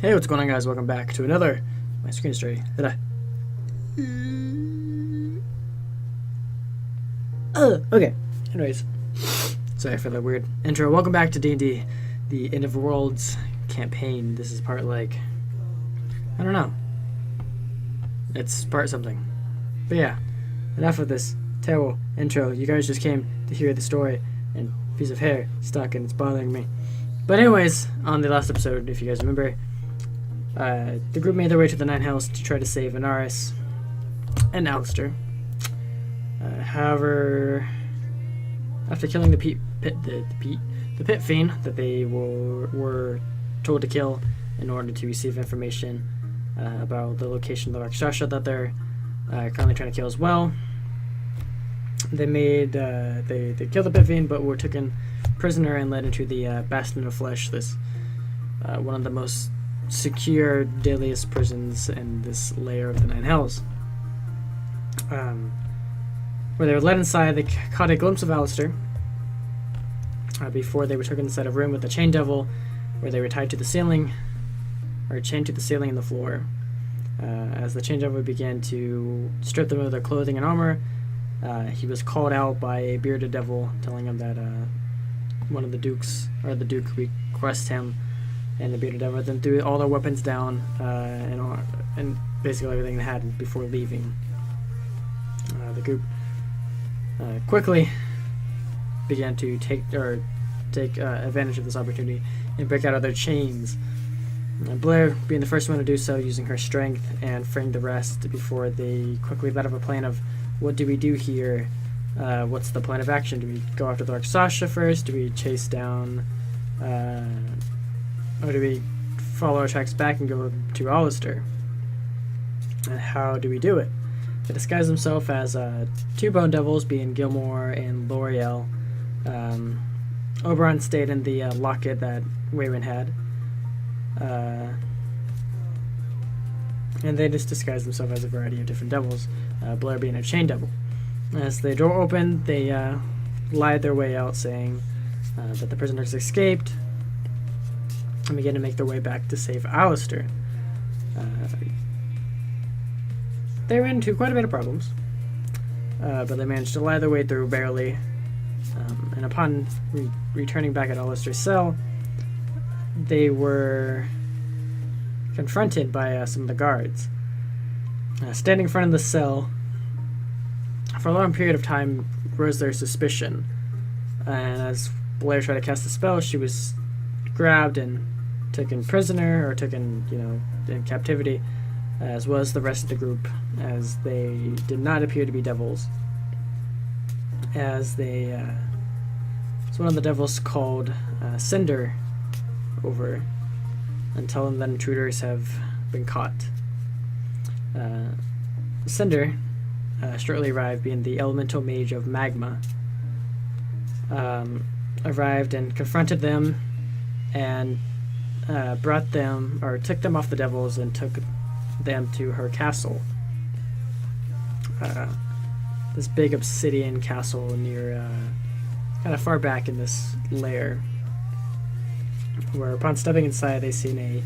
Hey, what's going on, guys? Welcome back to another... My screen is dirty. Okay. Anyways. Sorry for the weird intro. Welcome back to D&D, the End of Worlds campaign. This is part, like... I don't know. It's part something. But yeah, enough of this terrible intro. You guys just came to hear the story, and a piece of hair stuck and it's bothering me. But anyways, on the last episode, if you guys remember... the group made their way to the Nine Hells to try to save Anaris and Alistair. However, after killing the pit fiend that they were told to kill in order to receive information about the location of the Rakshasa that they're currently trying to kill as well, they killed the pit fiend, but were taken prisoner and led into the Bastion of Flesh. This one of the most secure, deadliest prisons in this layer of the Nine Hells. Where they were led inside, they caught a glimpse of Alistair before they were taken inside a room with a chain devil, where they were tied to the ceiling, or chained to the ceiling and the floor. As the chain devil began to strip them of their clothing and armor, he was called out by a bearded devil, telling him that one of the dukes, or the duke, requests him. And the bearded devil then threw all their weapons down and basically everything they had before leaving. The group quickly began to take advantage of this opportunity and break out of their chains. Blair being the first one to do so, using her strength, and freeing the rest before they quickly thought of a plan of what do we do here? What's the plan of action? Do we go after the Rakshasa first? Do we chase down... or do we follow our tracks back and go to Alistair? And how do we do it? They disguise themselves as two bone devils, being Gilmore and L'Oreal. Oberon stayed in the locket that Waywin had. And they just disguise themselves as a variety of different devils, Blair being a chain devil. As the door opened, they lied their way out, saying that the prisoners escaped, and began to make their way back to save Alistair. They ran into quite a bit of problems, but they managed to lie their way through barely. And upon returning back at Alistair's cell, they were confronted by some of the guards. Standing in front of the cell, for a long period of time, rose their suspicion. And as Blair tried to cast a spell, she was grabbed and taken prisoner, or taken, in captivity, as well as the rest of the group, as they did not appear to be devils. As one of the devils called Cinder over and tell them that intruders have been caught. Cinder shortly arrived, being the elemental mage of Magma, arrived and confronted them and brought them, or took them off the devils and took them to her castle. This big obsidian castle near, kind of far back in this lair, where upon stepping inside they seen a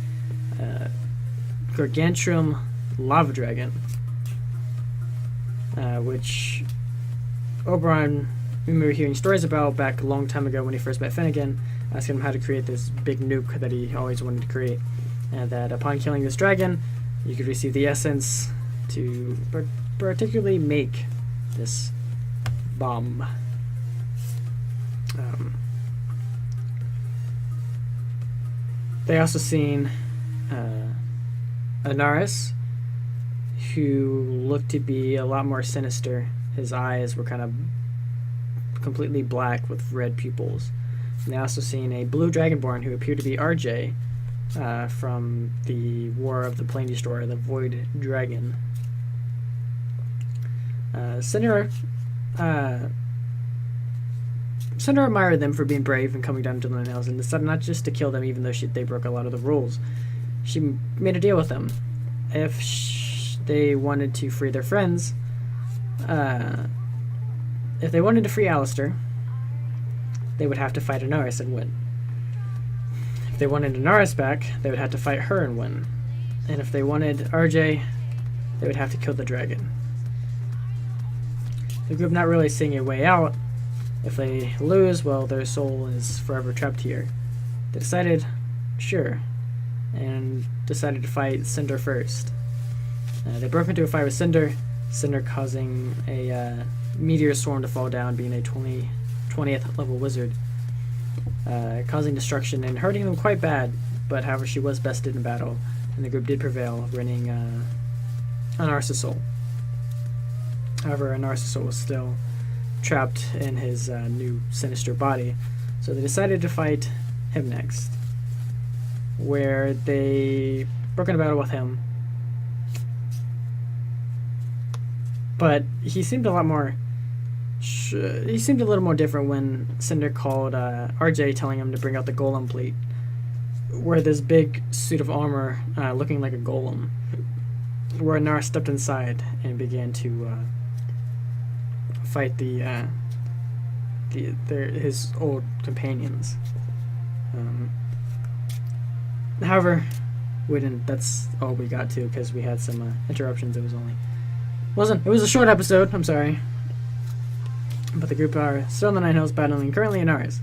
gargantuan lava dragon, which Oberon, we were hearing stories about back a long time ago when he first met Finnegan, asking him how to create this big nuke that he always wanted to create, and that upon killing this dragon, you could receive the essence to particularly make this bomb. They also seen Anaris, who looked to be a lot more sinister. His eyes were kind of completely black with red pupils. And they also seen a blue dragonborn who appeared to be RJ from the War of the Plane Destroyer, the Void Dragon. Cinder admired them for being brave and coming down to the Nine Hells, and decided not just to kill them, even though they broke a lot of the rules. She made a deal with them. If they wanted to free their friends, if they wanted to free Alistair, they would have to fight Anaris and win. they wanted Anaris back, they would have to fight her and win. And if they wanted RJ, they would have to kill the dragon. The group not really seeing a way out. If they lose, well, their soul is forever trapped here. They decided, sure, and decided to fight Cinder first. They broke into a fight with Cinder, Cinder causing a meteor swarm to fall down, being a 20th level wizard, causing destruction and hurting them quite bad, but however she was bested in battle, and the group did prevail, winning Anaris' soul. However, Anaris' soul was still trapped in his new sinister body, so they decided to fight him next, where they broke into battle with him. But he seemed a lot more. He seemed a little more different when Cinder called RJ, telling him to bring out the golem plate, where this big suit of armor, looking like a golem, where Anaris stepped inside and began to fight his old companions. However, we didn't. That's all we got to because we had some interruptions. It was a short episode. I'm sorry, but the group are still in the Nine Hills battling currently Anaris.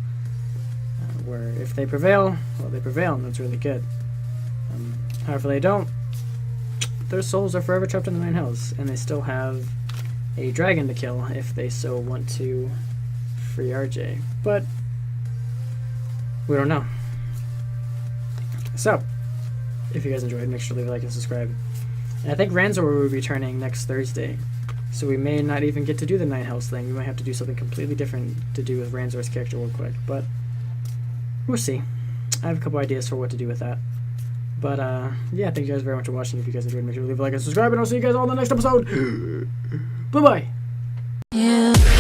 Where if they prevail, well, they prevail, and that's really good. However, they don't. Their souls are forever trapped in the Nine Hills, and they still have a dragon to kill if they so want to free RJ. But we don't know. So, if you guys enjoyed, make sure to leave a like and subscribe. And I think Ranzor will be returning next Thursday, so we may not even get to do the Nine Hells thing. We might have to do something completely different to do with Ranzor's character real quick, but we'll see. I have a couple ideas for what to do with that. But, yeah, thank you guys very much for watching. If you guys enjoyed, make sure to leave a like and subscribe, and I'll see you guys all in the next episode. Bye-bye. Yeah.